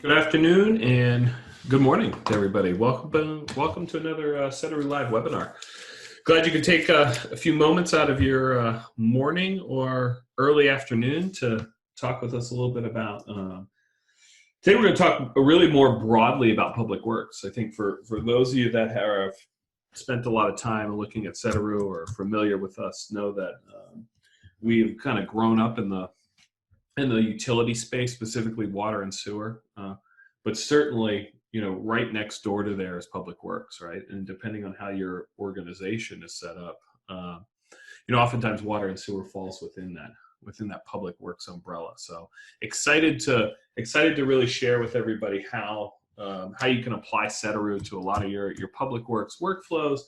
Good afternoon and good morning to everybody. Welcome to another Sedaru Live webinar. Glad you could take a few moments out of your morning or early afternoon to talk with us a little bit about. Today we're going to talk really more broadly about public works. I think for those of you that have spent a lot of time looking at Sedaru or familiar with us know that we've kind of grown up in the utility space, specifically water and sewer. But certainly, right next door to there is public works, right? And depending on how your organization is set up, oftentimes water and sewer falls within that public works umbrella. So excited to really share with everybody how you can apply Sedaru to a lot of your public works workflows.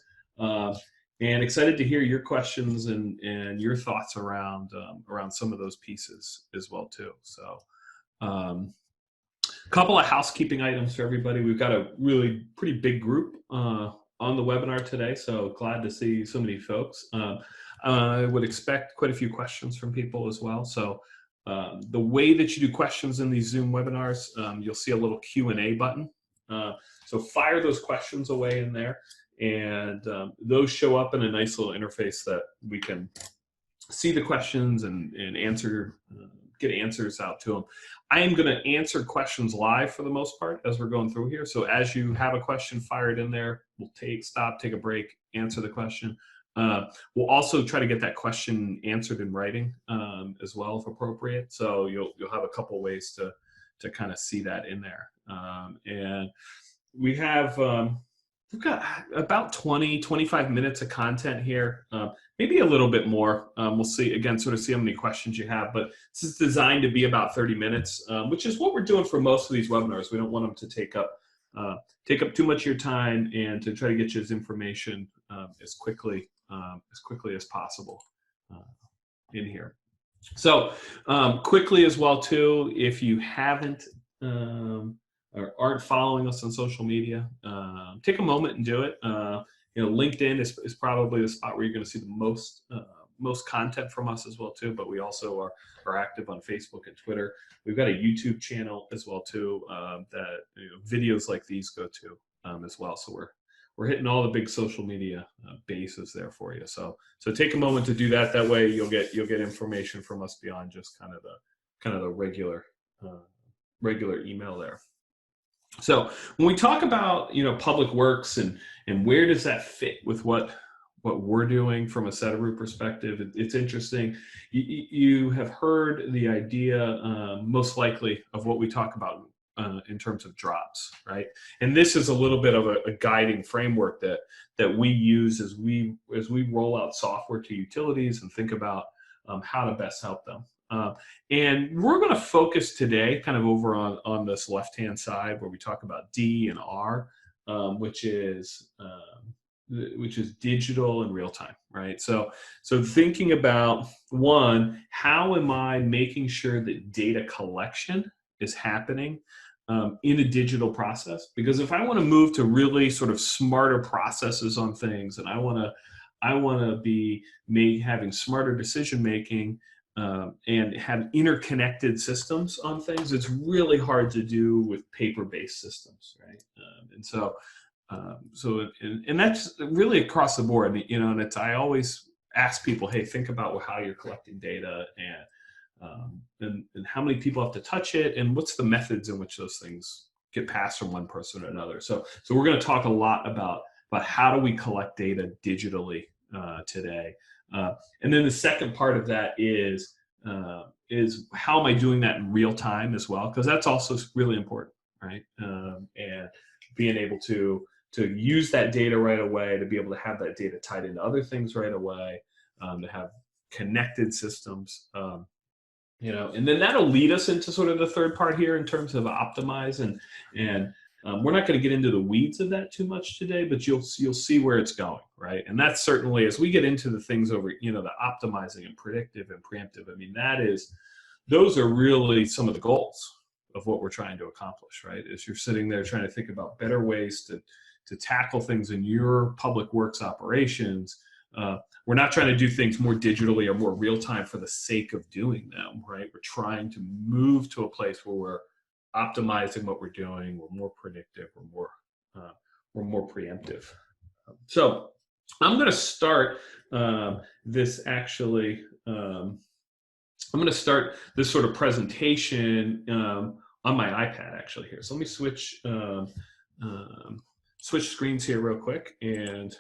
And excited to hear your questions and your thoughts around some of those pieces as well too. So, a couple of housekeeping items for everybody. We've got a really pretty big group on the webinar today, so glad to see so many folks. I would expect quite a few questions from people as well. So, the way that you do questions in these Zoom webinars, you'll see a little Q&A button. So fire those questions away in there. And those show up in a nice little interface that we can see the questions and answer, get answers out to them. I am going to answer questions live for the most part as we're going through here. So as you have a question fired in there, we'll stop, take a break, answer the question. We'll also try to get that question answered in writing as well if appropriate. So you'll have a couple ways to kind of see that in there. And we have we've got about 25 minutes of content here, maybe a little bit more. We'll see, again, sort of see how many questions you have, but this is designed to be about 30 minutes, which is what we're doing for most of these webinars. We don't want them to take up too much of your time and to try to get you this information as quickly as possible in here. So quickly as well too, if you haven't or aren't following us on social media, take a moment and do it. LinkedIn is probably the spot where you're going to see the most content from us as well too. But we also are active on Facebook and Twitter. We've got a YouTube channel as well too that videos like these go to as well. So we're hitting all the big social media bases there for you. So take a moment to do that. That way you'll get information from us beyond just kind of the regular email there. So when we talk about public works and where does that fit with what we're doing from a Sedaru perspective, it's interesting. You have heard the idea most likely of what we talk about in terms of drops, right? And this is a little bit of a guiding framework that we use as we roll out software to utilities and think about how to best help them. And we're going to focus today kind of over on this left-hand side where we talk about D and R, which is digital and real-time, right? So thinking about, one, how am I making sure that data collection is happening in a digital process? Because if I want to move to really sort of smarter processes on things, and I want to be having smarter decision-making, and have interconnected systems on things, it's really hard to do with paper-based systems, right? And that's really across the board, and I always ask people, hey, think about how you're collecting data and how many people have to touch it and what's the methods in which those things get passed from one person to another. So we're going to talk a lot about how do we collect data digitally today. And then the second part of that is how am I doing that in real time as well? Because that's also really important, right? And being able to use that data right away, to be able to have that data tied into other things right away, to have connected systems, and then that'll lead us into sort of the third part here in terms of optimize and we're not going to get into the weeds of that too much today, but you'll see where it's going, right? And that's certainly, as we get into the things over, the optimizing and predictive and preemptive, I mean, those are really some of the goals of what we're trying to accomplish, right? As you're sitting there trying to think about better ways to tackle things in your public works operations, We're not trying to do things more digitally or more real time for the sake of doing them, right? We're trying to move to a place where we're optimizing what we're doing. We're more predictive. We're more preemptive. So I'm going to start this actually. I'm going to start this sort of presentation on my iPad actually here. So let me switch screens here real quick, and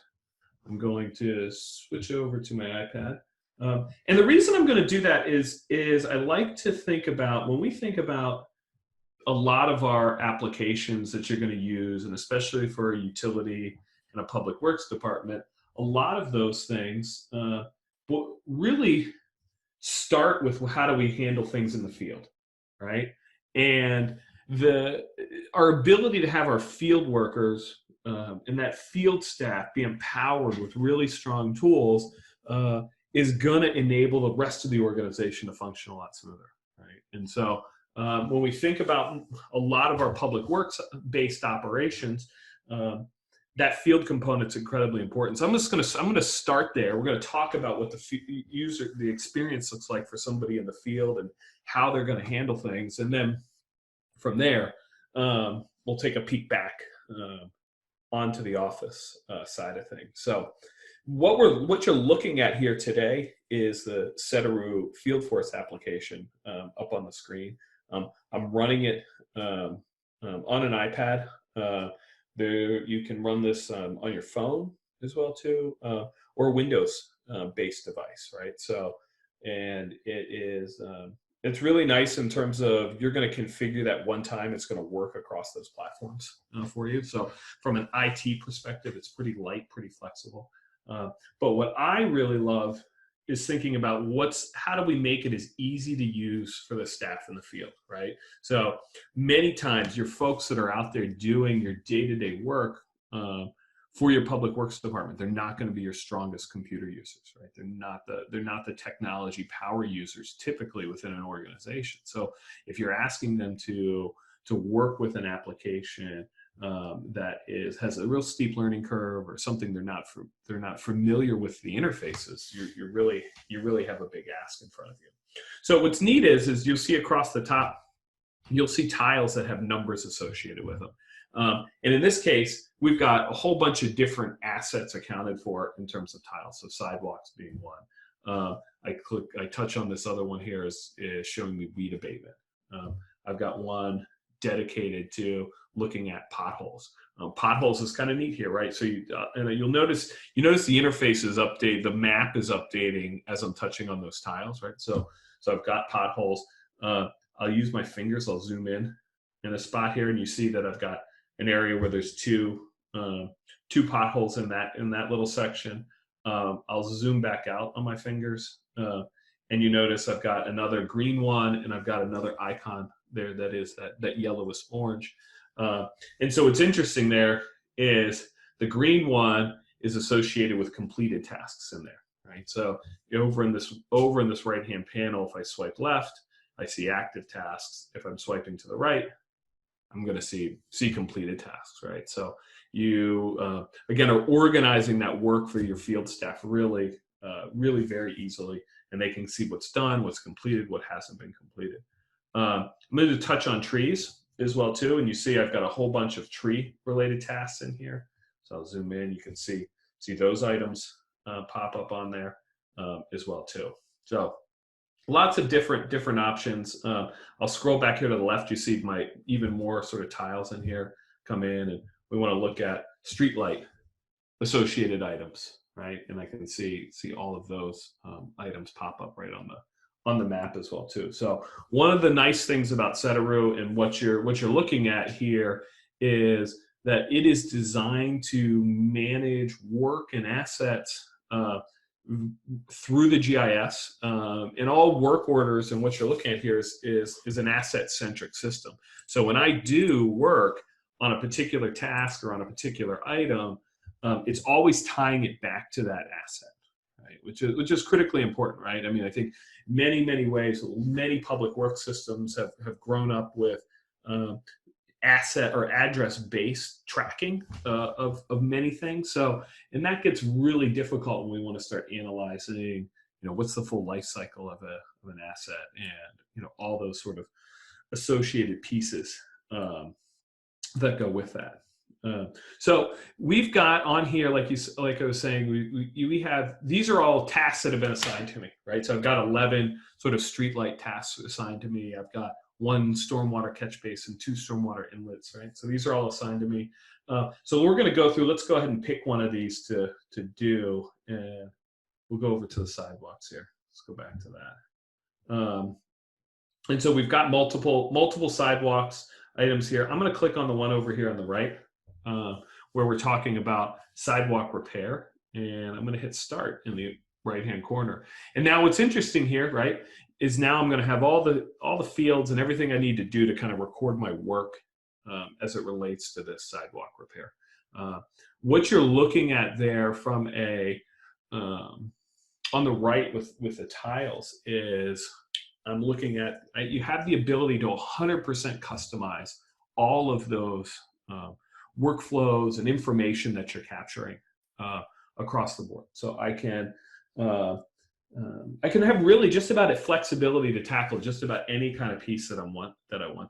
I'm going to switch over to my iPad. And the reason I'm going to do that is I like to think about, when we think about a lot of our applications that you're going to use, and especially for a utility and a public works department, a lot of those things will really start with how do we handle things in the field, right? And our ability to have our field workers and that field staff be empowered with really strong tools is going to enable the rest of the organization to function a lot smoother, right? And so when we think about a lot of our public works based operations, that field component is incredibly important. So I'm going to start there. We're going to talk about what the experience looks like for somebody in the field and how they're going to handle things, and then from there we'll take a peek back onto the office side of things. So what you're looking at here today is the Sedaru Field Force application up on the screen. I'm running it on an iPad. You can run this on your phone as well too, or a Windows-based device, right? So, and it is it's really nice in terms of you're going to configure that one time. It's going to work across those platforms for you. So, from an IT perspective, it's pretty light, pretty flexible. But what I really love is thinking about how do we make it as easy to use for the staff in the field, right? So many times your folks that are out there doing your day-to-day work for your public works department, they're not going to be your strongest computer users, right? They're not the technology power users typically within an organization. So if you're asking them to work with an application that has a real steep learning curve, or something they're not familiar with the interfaces, you really have a big ask in front of you. So what's neat is you'll see across the top, you'll see tiles that have numbers associated with them. And in this case, we've got a whole bunch of different assets accounted for in terms of tiles. So sidewalks being one. I touch on this other one here is showing me weed abatement. I've got one dedicated to looking at potholes. Potholes is kind of neat here, right? So you'll notice the interface is updated, the map is updating as I'm touching on those tiles, right? So I've got potholes. I'll use my fingers. I'll zoom in a spot here, and you see that I've got an area where there's two potholes in that little section. I'll zoom back out on my fingers, and you notice I've got another green one, and I've got another icon there that is that yellowish orange. And so what's interesting there is the green one is associated with completed tasks in there, right? So over in this right-hand panel, if I swipe left, I see active tasks. If I'm swiping to the right, I'm going to see completed tasks, right? So you, again, are organizing that work for your field staff really very easily, and they can see what's done, what's completed, what hasn't been completed. I'm going to touch on trees as well too, and you see I've got a whole bunch of tree-related tasks in here. So I'll zoom in. You can see those items pop up on there as well too. So lots of different options. I'll scroll back here to the left. You see my even more sort of tiles in here come in, and we want to look at street light associated items, right? And I can see all of those items pop up right on the map as well too. So one of the nice things about Sedaru and what you're looking at here is that it is designed to manage work and assets through the GIS, and all work orders, and what you're looking at here is an asset-centric system. So when I do work on a particular task or on a particular item, it's always tying it back to that asset, right? Which is critically important, right? I mean, I think many ways, many public work systems have grown up with asset or address-based tracking of many things. So, and that gets really difficult when we want to start analyzing, what's the full life cycle of an asset, and all those sort of associated pieces that go with that. So we've got on here, like I was saying, we have, these are all tasks that have been assigned to me, right? So I've got 11 sort of streetlight tasks assigned to me. I've got 1 stormwater catch basin, 2 stormwater inlets, right? So these are all assigned to me. So we're going to go through, let's go ahead and pick one of these to do, and we'll go over to the sidewalks here. Let's go back to that. And so we've got multiple sidewalks items here. I'm going to click on the one over here on the right, where we're talking about sidewalk repair, and I'm going to hit start in the right-hand corner. And now what's interesting here, right, is now I'm going to have all the fields and everything I need to do to kind of record my work as it relates to this sidewalk repair. What you're looking at there from on the right with the tiles is, I'm looking at, you have the ability to 100% customize all of those workflows and information that you're capturing across the board. So I can have really just about a flexibility to tackle just about any kind of piece that I want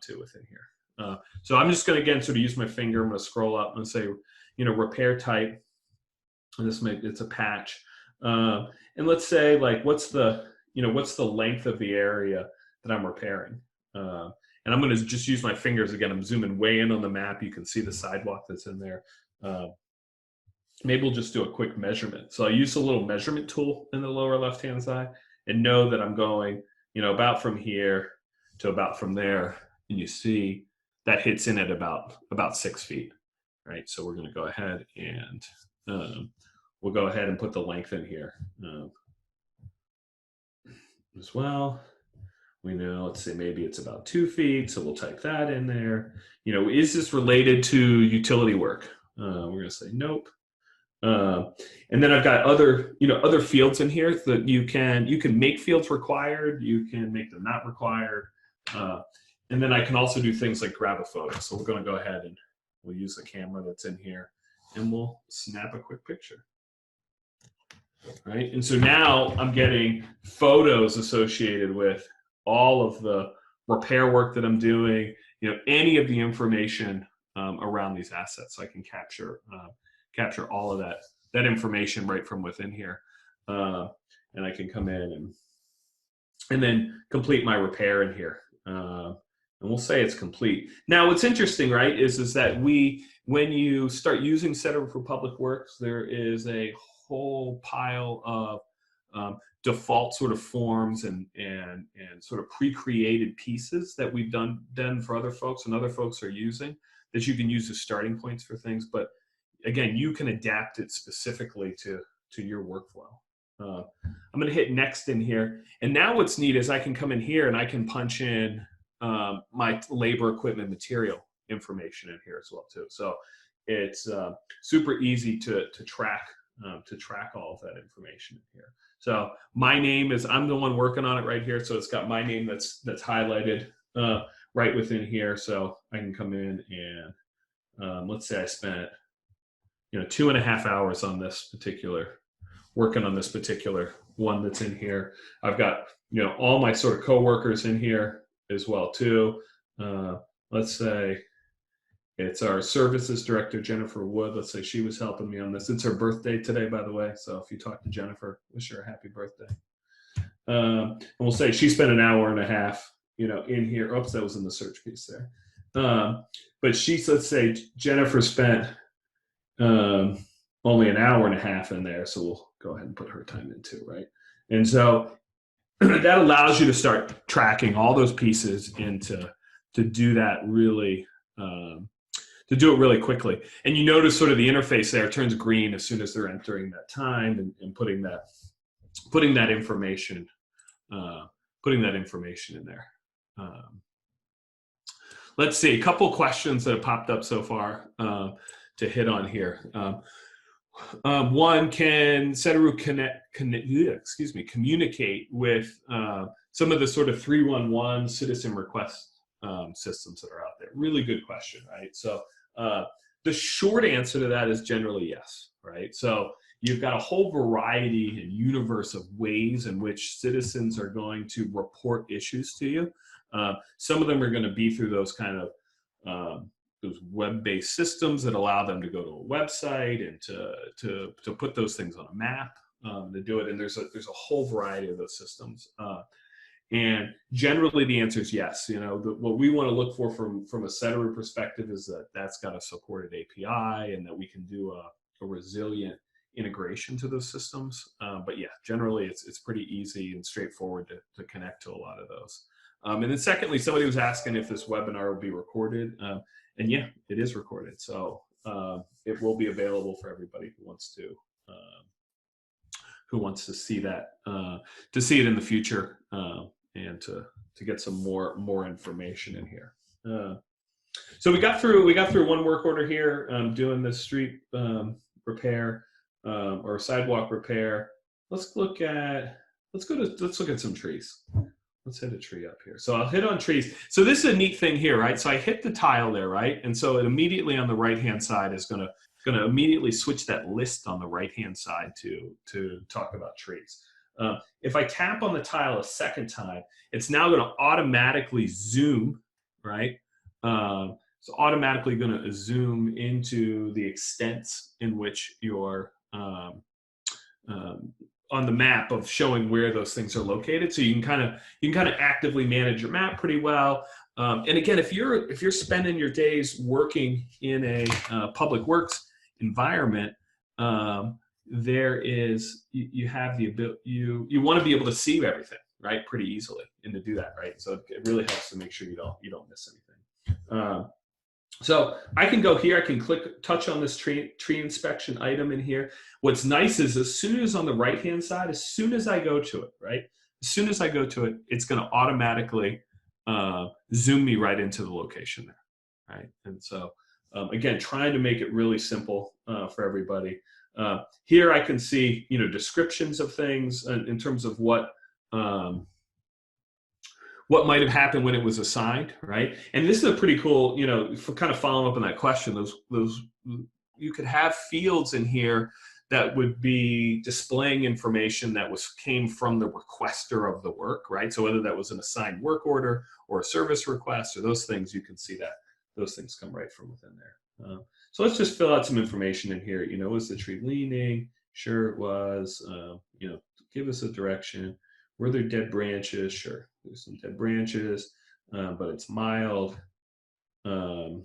to within here. So I'm just going to, again, sort of use my finger. I'm going to scroll up and say, repair type. And it's a patch. And let's say, like, what's the length of the area that I'm repairing? And I'm going to just use my fingers again. I'm zooming way in on the map. You can see the sidewalk that's in there. Maybe we'll just do a quick measurement. So I use a little measurement tool in the lower left-hand side and know that I'm going, about from here to about from there. And you see that hits in at about 6 feet, right? So we're going to go ahead and we'll go ahead and put the length in here as well. We know, let's say maybe it's about 2 feet, so we'll type that in there. Is this related to utility work? We're going to say nope. And then I've got other fields in here that you can make fields required, you can make them not required, and then I can also do things like grab a photo. So we're going to go ahead and we'll use the camera that's in here, and we'll snap a quick picture. Right, and so now I'm getting photos associated with all of the repair work that I'm doing, any of the information around these assets. So I can capture all of that information right from within here, and I can come in and then complete my repair in here, and we'll say it's complete. Now, what's interesting, right, is that when you start using Sedaru for Public Works, there is a whole pile of default sort of forms and sort of pre-created pieces that we've done for other folks and other folks are using that you can use as starting points for things. But again, you can adapt it specifically to your workflow. I'm going to hit next in here. And now what's neat is I can come in here and I can punch in my labor, equipment, material information in here as well too. So it's super easy to track all of that information in here. So my name is, I'm the one working on it right here. So it's got my name that's highlighted right within here. So I can come in and let's say I spent 2.5 hours on this particular, working on this particular one that's in here. I've got all my sort of coworkers in here as well too. Let's say it's our services director, Jennifer Wood. Let's say she was helping me on this. It's her birthday today, by the way. So if you talk to Jennifer, wish her a happy birthday. And we'll say she spent 1.5 hours, in here. Oops, that was in the search piece there. But let's say Jennifer spent only 1.5 hours in there. So we'll go ahead and put her time in too, right? And so that allows you to start tracking all those pieces and to do that really, to do it really quickly. And you notice sort of the interface there turns green as soon as they're entering that time and putting that information in there. Let's see, a couple questions that have popped up so far to hit on here. One, can Sedaru communicate with some of the sort of 311 citizen request systems that are out there? Really good question, right? So the short answer to that is generally yes, right? So you've got a whole variety and universe of ways in which citizens are going to report issues to you. Some of them are going to be through those kind of those web-based systems that allow them to go to a website and to put those things on a map to do it. And there's a whole variety of those systems. And generally the answer is yes. You know, what we want to look for from a Sedaru perspective is that that's got a supported API and that we can do a resilient integration to those systems. But yeah, generally it's pretty easy and straightforward to connect to a lot of those. And then secondly, somebody was asking if this webinar will be recorded. And yeah, it is recorded. So it will be available for everybody who wants to see that, to see it in the future, and to get some more information in here. So we got through one work order here, doing the street repair or sidewalk repair. Let's look at some trees. Let's hit a tree up here. So I'll hit on trees. So this is a neat thing here, right? So I hit the tile there, right? And so it immediately on the right-hand side is gonna immediately switch that list on the right-hand side to talk about trees. If I tap on the tile a second time, it's now gonna automatically zoom, right? It's automatically gonna zoom into the extents in which you're on the map of showing where those things are located. So you can kind of actively manage your map pretty well. And again, if you're spending your days working in a public works environment, there is you have the ability, you want to be able to see everything, right, pretty easily, and to do that, right. So it really helps to make sure you don't miss anything. So I can go here, I can touch on this tree inspection item in here. What's nice is as soon as on the right-hand side, as soon as I go to it, right? As soon as I go to it, it's gonna automatically zoom me right into the location there, right? And so, again, trying to make it really simple for everybody. Here I can see, descriptions of things in terms of what might have happened when it was assigned, right? And this is a pretty cool, for kind of following up on that question, those you could have fields in here that would be displaying information that came from the requester of the work, right? So whether that was an assigned work order or a service request or those things, you can see that those things come right from within there. So let's just fill out some information in here. Was the tree leaning? Sure it was. Give us a direction. Were there dead branches? Sure, there's some dead branches, but it's mild. We'll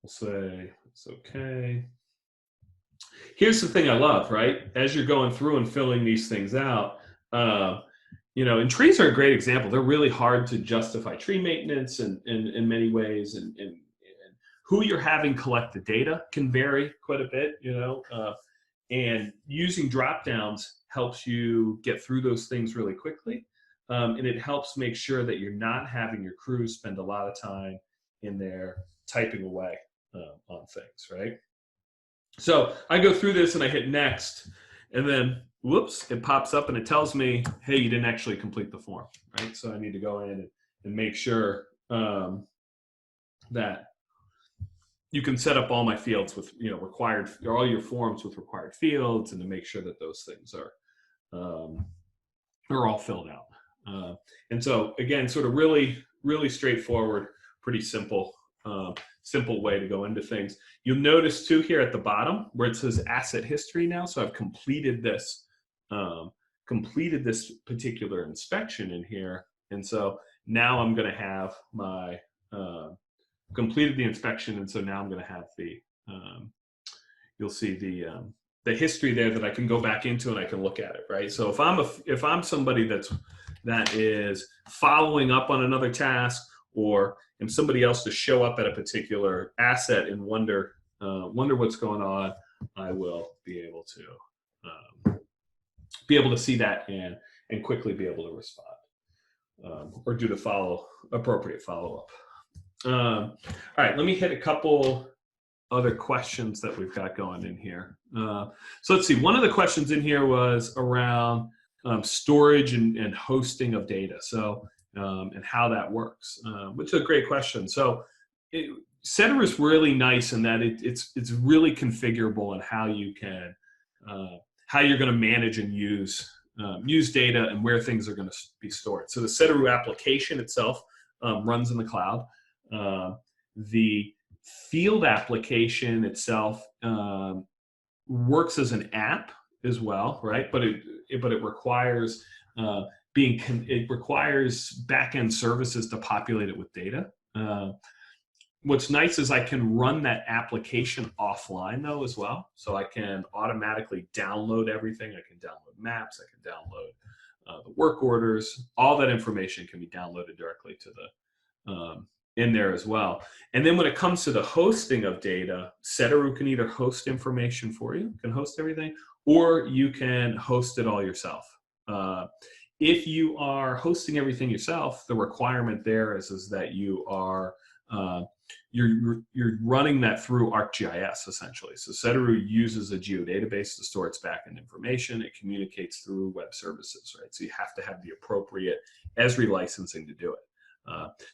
say it's okay. Here's the thing I love, right? As you're going through and filling these things out, and trees are a great example. They're really hard to justify tree maintenance in many ways, and who you're having collect the data can vary quite a bit, and using drop downs helps you get through those things really quickly. And it helps make sure that you're not having your crews spend a lot of time in there typing away on things, right? So I go through this and I hit next, and then whoops, it pops up and it tells me, hey, you didn't actually complete the form, right? So I need to go in and make sure that you can set up all my fields with all your forms with required fields, and to make sure that those things are all filled out. And so again, sort of really, really straightforward, pretty simple way to go into things. You'll notice too here at the bottom where it says asset history now. So I've completed this particular inspection in here, and so now I'm going to have my completed the inspection, and so now I'm going to have the you'll see the history there that I can go back into and I can look at it, right? So if I'm somebody that is following up on another task, or am somebody else to show up at a particular asset and wonder what's going on, I will be able to see that and quickly be able to respond or do the appropriate follow-up. All right, let me hit a couple other questions that we've got going in here. So let's see, one of the questions in here was around storage and hosting of data. So and how that works, which is a great question. So Sedaru is really nice in that it's really configurable in how you can how you're going to manage and use data and where things are going to be stored. So the Sedaru application itself runs in the cloud. The field application itself works as an app as well, right? But it requires it requires back-end services to populate it with data. What's nice is I can run that application offline though as well. So I can automatically download everything. I can download maps. I can download the work orders. All that information can be downloaded directly to the in there as well. And then when it comes to the hosting of data, Sedaru can either host information for you, can host everything, or you can host it all yourself. If you are hosting everything yourself, the requirement there is that you are you're running that through ArcGIS essentially. So Sedaru uses a geodatabase to store its backend information. It communicates through web services, right? So you have to have the appropriate Esri licensing to do it.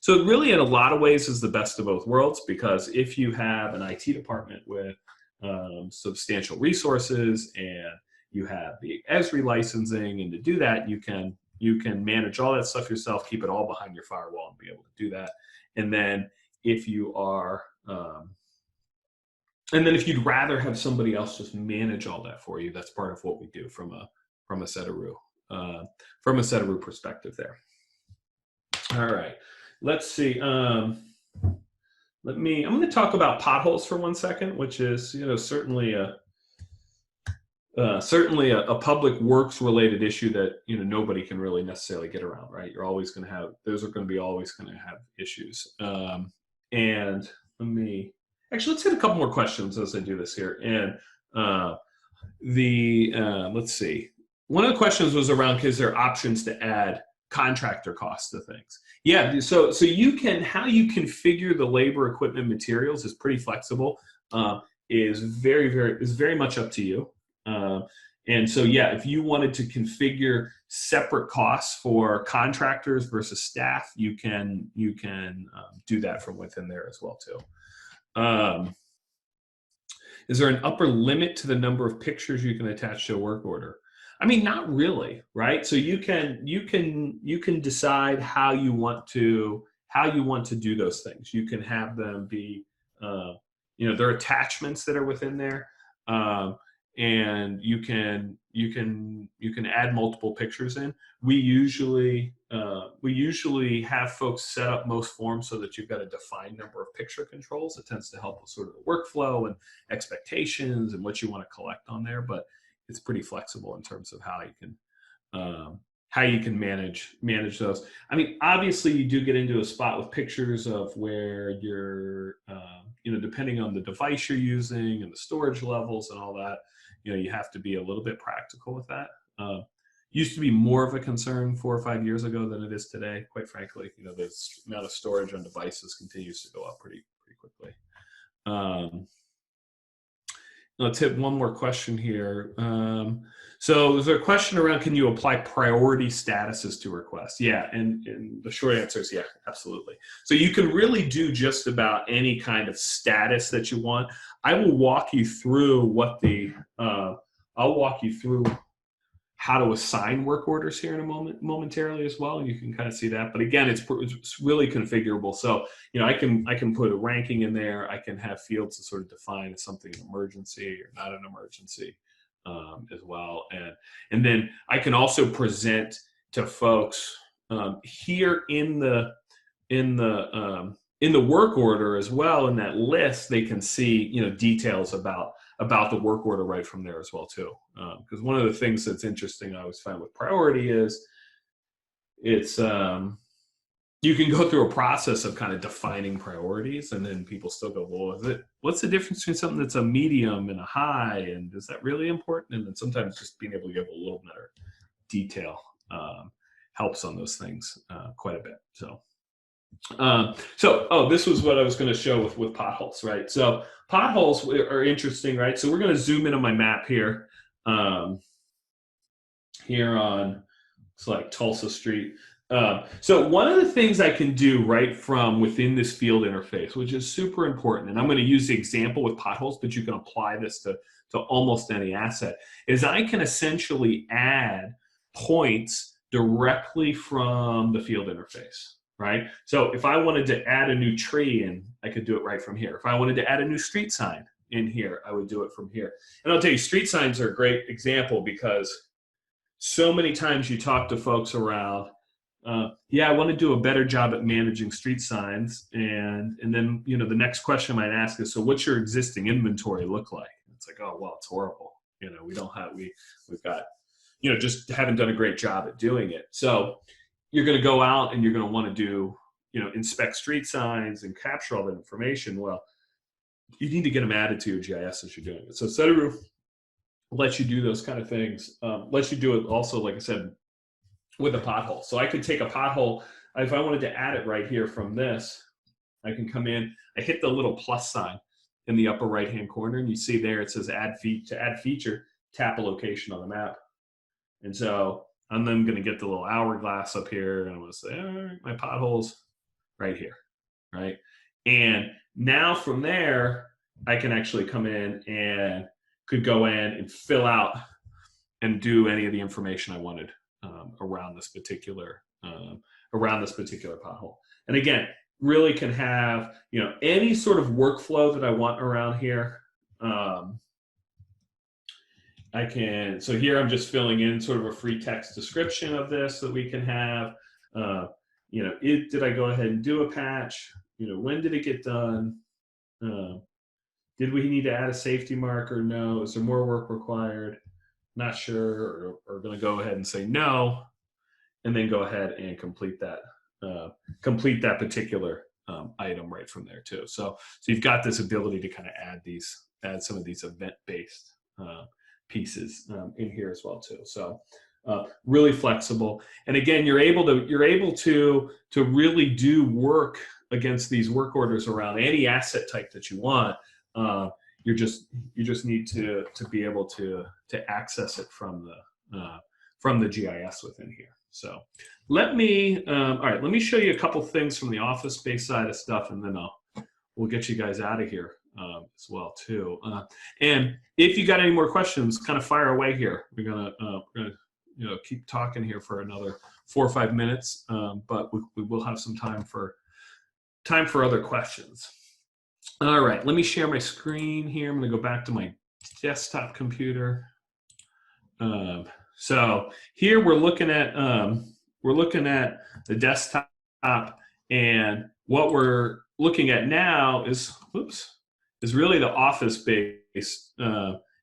So it really, in a lot of ways, is the best of both worlds, because if you have an IT department with substantial resources and you have the Esri licensing, and to do that, you can manage all that stuff yourself, keep it all behind your firewall, and be able to do that. And then if you are, and then if you'd rather have somebody else just manage all that for you, that's part of what we do from a Sedaru perspective there. All right, let's see. I'm going to talk about potholes for 1 second, which is, certainly a public works related issue that, nobody can really necessarily get around, right? You're always going to have, those are going to be always going to have issues. And let's hit a couple more questions as I do this here. And let's see. One of the questions was around, is there options to add contractor costs to things? Yeah, so you can, how you configure the labor, equipment, materials is pretty flexible. Is very much up to you. And so, yeah, if you wanted to configure separate costs for contractors versus staff, you can do that from within there as well too. Is there an upper limit to the number of pictures you can attach to a work order? I mean, not really, right? So you can decide how you want to do those things. You can have them be, there are attachments that are within there. And you can add multiple pictures in. We usually have folks set up most forms so that you've got a defined number of picture controls. It tends to help with sort of the workflow and expectations and what you want to collect on there. But it's pretty flexible in terms of how you can manage those. I mean, obviously, you do get into a spot with pictures of where you're, depending on the device you're using and the storage levels and all that. You have to be a little bit practical with that. Used to be more of a concern 4 or 5 years ago than it is today. Quite frankly, the amount of storage on devices continues to go up pretty quickly. Let's hit one more question here. So there's a question around, can you apply priority statuses to requests? Yeah, and the short answer is yeah, absolutely. So you can really do just about any kind of status that you want. I will walk you through I'll walk you through how to assign work orders here in a momentarily as well, and you can kind of see that. But again, it's really configurable. So I can put a ranking in there. I can have fields to sort of define if something an emergency or not an emergency as well, and then I can also present to folks here in the work order as well. In that list, they can see details about the work order right from there as well too. Because one of the things that's interesting I always find with priority is it's you can go through a process of kind of defining priorities, and then people still go, well, what's the difference between something that's a medium and a high, and is that really important? And then sometimes just being able to give a little better detail helps on those things quite a bit. So this was what I was going to show with potholes, right? So potholes are interesting, right? So we're going to zoom in on my map here, here on, it's like Tulsa Street. So one of the things I can do right from within this field interface, which is super important, and I'm going to use the example with potholes, but you can apply this to almost any asset, is I can essentially add points directly from the field interface, right? So if I wanted to add a new tree in, I could do it right from here. If I wanted to add a new street sign in here, I would do it from here. And I'll tell you, street signs are a great example because so many times you talk to folks around, yeah, I want to do a better job at managing street signs, and then the next question I might ask is, so what's your existing inventory look like? It's like, oh well, it's horrible. We don't have we've got just haven't done a great job at doing it. So you're going to go out and you're going to want to do inspect street signs and capture all that information. Well, you need to get them added to your GIS as you're doing it. So Sedaru lets you do those kind of things. Lets you do it also, like I said, with a pothole. So I could take a pothole, if I wanted to add it right here from this, I can come in, I hit the little plus sign in the upper right hand corner, and you see there it says add feature, tap a location on the map. And so I'm then going to get the little hourglass up here, and I'm going to say, all right, my pothole's right here, right? And now from there, I can actually come in and could go in and fill out and do any of the information I wanted around this particular pothole. And again, really can have any sort of workflow that I want around here. I can, so here I'm just filling in sort of a free text description of this that we can have. Did I go ahead and do a patch? When did it get done? Did we need to add a safety marker? No. Is there more work required? Not sure, or going to go ahead and say no, and then go ahead and complete that particular item right from there too. So you've got this ability to kind of add some of these event-based pieces in here as well too. So really flexible, and again, you're able to really do work against these work orders around any asset type that you want. You just need to be able to access it from the GIS within here. So let me show you a couple things from the office space side of stuff, and then we'll get you guys out of here as well too. And if you got any more questions, kind of fire away here. We're gonna keep talking here for another 4 or 5 minutes, but we will have some time for other questions. All right, let me share my screen here. I'm going to go back to my desktop computer. So here we're looking at the desktop, and what we're looking at now is really the office-based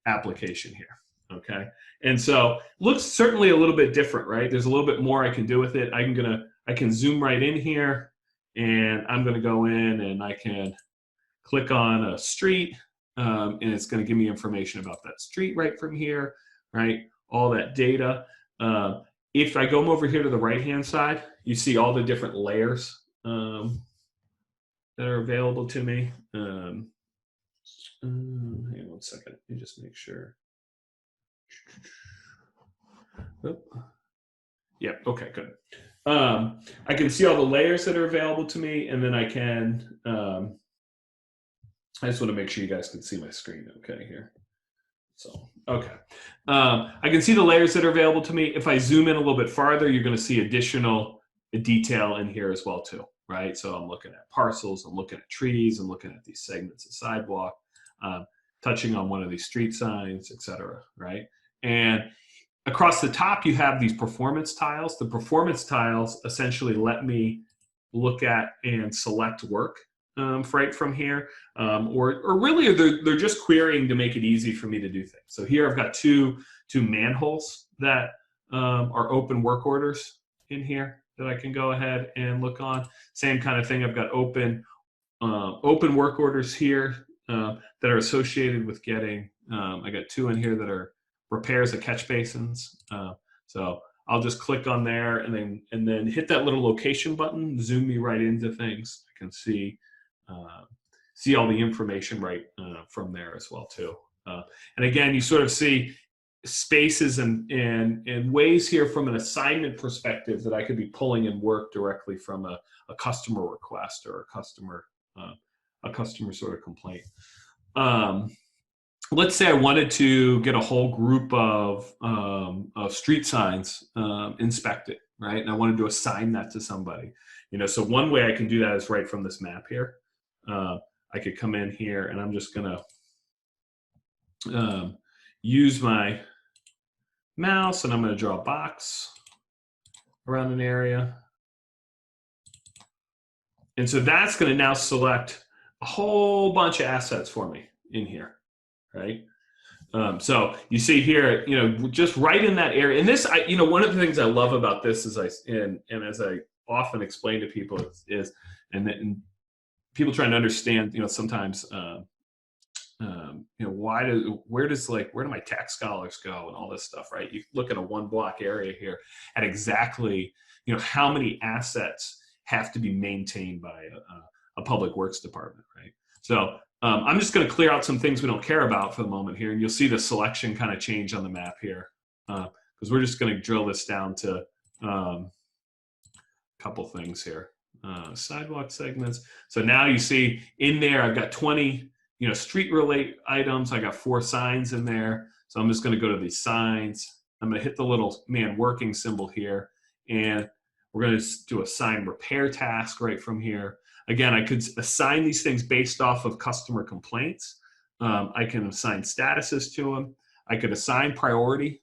application here. Okay, and so looks certainly a little bit different, right? There's a little bit more I can do with it. I can zoom right in here, and I'm going to go in and I can click on a street, and it's going to give me information about that street right from here, right? All that data. If I go over here to the right-hand side, you see all the different layers that are available to me. Hang on 1 second. Let me just make sure. Oh. Yeah, okay, good. I can see all the layers that are available to me, and then I can, I just want to make sure you guys can see my screen okay here. So, okay. I can see the layers that are available to me. If I zoom in a little bit farther, you're going to see additional detail in here as well too, right? So I'm looking at parcels, I'm looking at trees, I'm looking at these segments of sidewalk, touching on one of these street signs, etc., right? And across the top, you have these performance tiles. The performance tiles essentially let me look at and select work right from here, or really they're just querying to make it easy for me to do things. So here I've got two manholes that are open work orders in here that I can go ahead and look on. Same kind of thing. I've got open work orders here that are associated with getting. I got 2 in here that are repairs of catch basins. So I'll just click on there and then hit that little location button, zoom me right into things. I can see all the information right from there as well too. And again, you sort of see spaces and ways here from an assignment perspective that I could be pulling in work directly from a customer request or a customer sort of complaint. Let's say I wanted to get a whole group of street signs inspected, right? And I wanted to assign that to somebody. So one way I can do that is right from this map here. I could come in here and I'm just gonna use my mouse and I'm gonna draw a box around an area. And so that's gonna now select a whole bunch of assets for me in here, right? So you see here, just right in that area. And this, one of the things I love about this is and as I often explain to people is and people trying to understand, sometimes, where do my tax scholars go and all this stuff, right? You look at a 1 block area here at exactly, how many assets have to be maintained by a public works department, right? So I'm just going to clear out some things we don't care about for the moment here, and you'll see the selection kind of change on the map here, because we're just going to drill this down to a couple things here. Sidewalk segments. So now you see in there, I've got 20, street relate items. I got 4 signs in there. So I'm just going to go to these signs. I'm going to hit the little man working symbol here, and we're going to do a sign repair task right from here. Again, I could assign these things based off of customer complaints. I can assign statuses to them. I could assign priority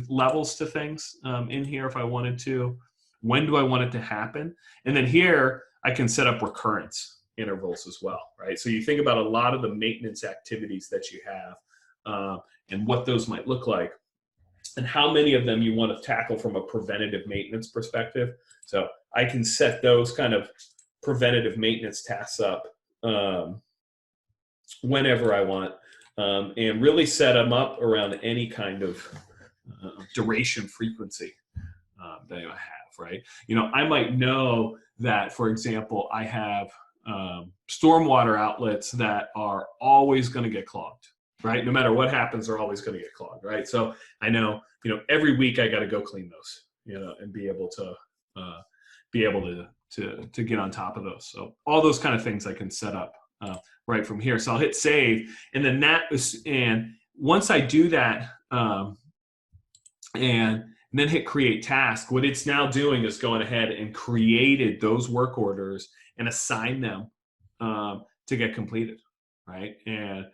levels to things in here if I wanted to. When do I want it to happen? And then here, I can set up recurrence intervals as well, right? So you think about a lot of the maintenance activities that you have and what those might look like and how many of them you want to tackle from a preventative maintenance perspective. So I can set those kind of preventative maintenance tasks up whenever I want and really set them up around any kind of duration frequency that I have, right? I might know that, for example, I have stormwater outlets that are always going to get clogged, right? No matter what happens, they're always going to get clogged, right? So I know, every week I got to go clean those, and be able to get on top of those. So all those kind of things I can set up right from here. So I'll hit save, and then once I do that, and then hit create task, what it's now doing is going ahead and created those work orders and assign them to get completed, right? And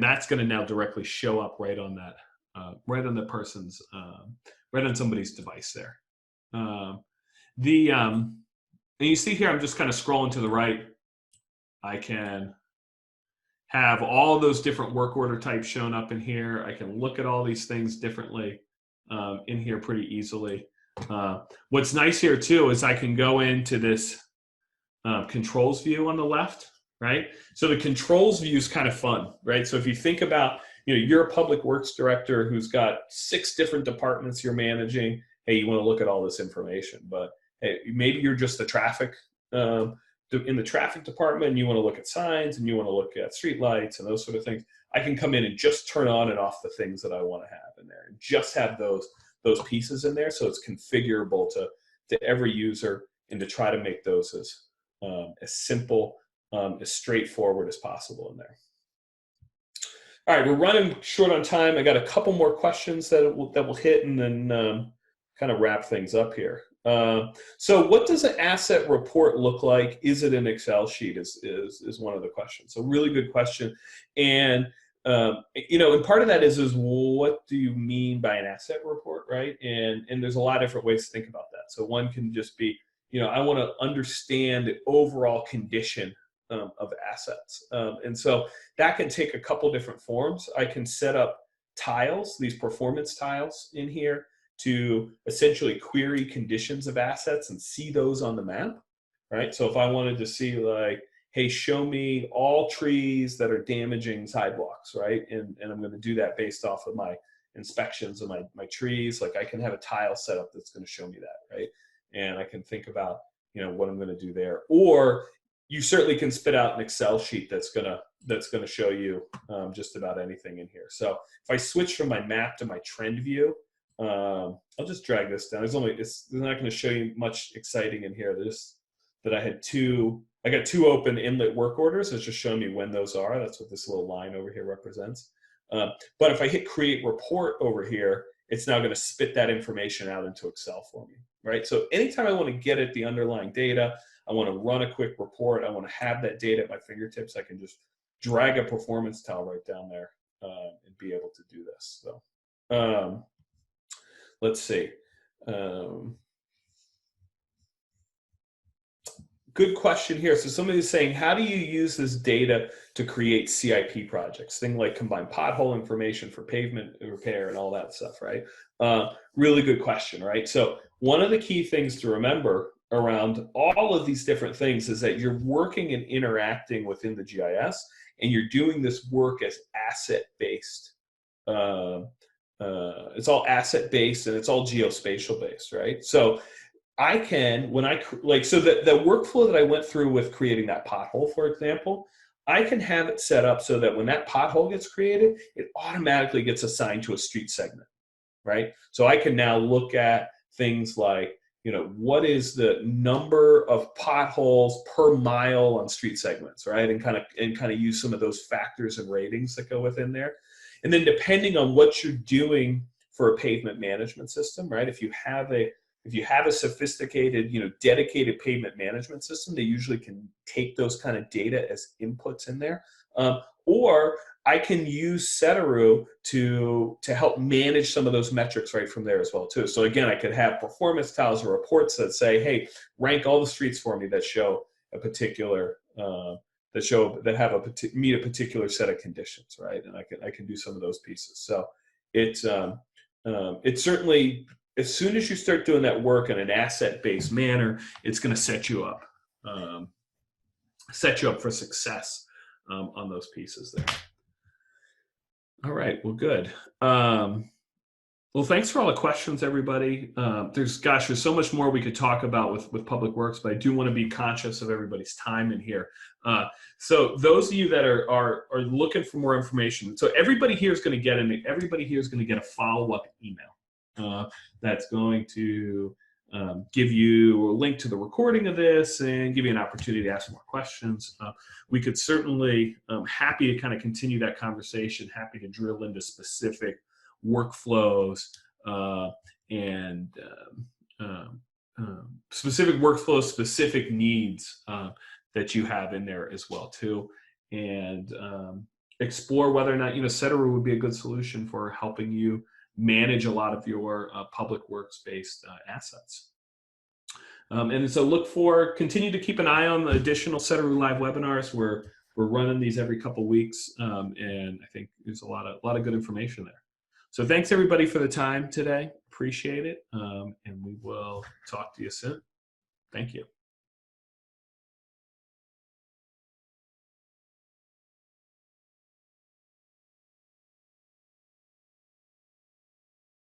that's going to now directly show up right on that, right on the person's, right on somebody's device there. And you see here, I'm just kind of scrolling to the right. I can have all those different work order types shown up in here. I can look at all these things differently in here pretty easily. What's nice here too is I can go into this controls view on the left, right? So the controls view is kind of fun, right? So if you think about, you're a public works director who's got 6 different departments you're managing. Hey, you want to look at all this information, but hey, maybe you're just the traffic in the traffic department and you want to look at signs and you want to look at street lights and those sort of things. I can come in and just turn on and off the things that I want to have in there and just have those pieces in there, so it's configurable to every user, and to try to make those as simple, as straightforward as possible in there. All right, we're running short on time. I got a couple more questions that we'll hit and then kind of wrap things up here. So what does an asset report look like? Is it an Excel sheet is one of the questions. So really good question. And, and part of that is what do you mean by an asset report, right? And there's a lot of different ways to think about that. So one can just be, I want to understand the overall condition of assets. And so that can take a couple different forms. I can set up tiles, these performance tiles in here, to essentially query conditions of assets and see those on the map, right? So if I wanted to see like, hey, show me all trees that are damaging sidewalks, right? And I'm going to do that based off of my inspections of my trees. Like I can have a tile set up that's going to show me that, right? And I can think about, what I'm going to do there. Or you certainly can spit out an Excel sheet that's going to that's going to show you just about anything in here. So if I switch from my map to my trend view, I'll just drag this down. It's not going to show you much exciting in here. There's that I got two open inlet work orders. It's just showing me when those are. That's what this little line over here represents. But if I hit create report over here, it's now going to spit that information out into Excel for me, right? So anytime I want to get at the underlying data, I want to run a quick report, I want to have that data at my fingertips, I can just drag a performance tile right down there and be able to do this. So let's see. Good question here. So somebody's saying, how do you use this data to create CIP projects? Things like combine pothole information for pavement repair and all that stuff, right? Really good question, right? So one of the key things to remember around all of these different things is that you're working and interacting within the GIS, and you're doing this work as asset-based. It's all asset-based and it's all geospatial-based, right? So I can, so the workflow that I went through with creating that pothole, for example, I can have it set up so that when that pothole gets created, it automatically gets assigned to a street segment, right? So I can now look at things like, what is the number of potholes per mile on street segments, right? And kind of use some of those factors and ratings that go within there. And then depending on what you're doing for a pavement management system, right? If you have a sophisticated, dedicated pavement management system, they usually can take those kind of data as inputs in there. Or I can use Sedaru to help manage some of those metrics right from there as well too. So again, I could have performance tiles or reports that say, hey, rank all the streets for me that show a particular meet a particular set of conditions, right? And I can do some of those pieces. So it's certainly, as soon as you start doing that work in an asset-based manner, it's going to set you up for success on those pieces there. All right, well, good. Well, thanks for all the questions, everybody. There's so much more we could talk about with Public Works, but I do want to be conscious of everybody's time in here. So those of you that are looking for more information, so everybody here is going to get a follow-up email. That's going to give you a link to the recording of this and give you an opportunity to ask more questions. We could certainly, happy to kind of continue that conversation, happy to drill into specific workflows and specific needs that you have in there as well too, and explore whether or not Sedaru would be a good solution for helping you manage a lot of your public works-based assets. And so continue to keep an eye on the additional Sedaru live webinars. We're running these every couple weeks, and I think there's a lot of good information there. So thanks everybody for the time today. Appreciate it, and we will talk to you soon. Thank you.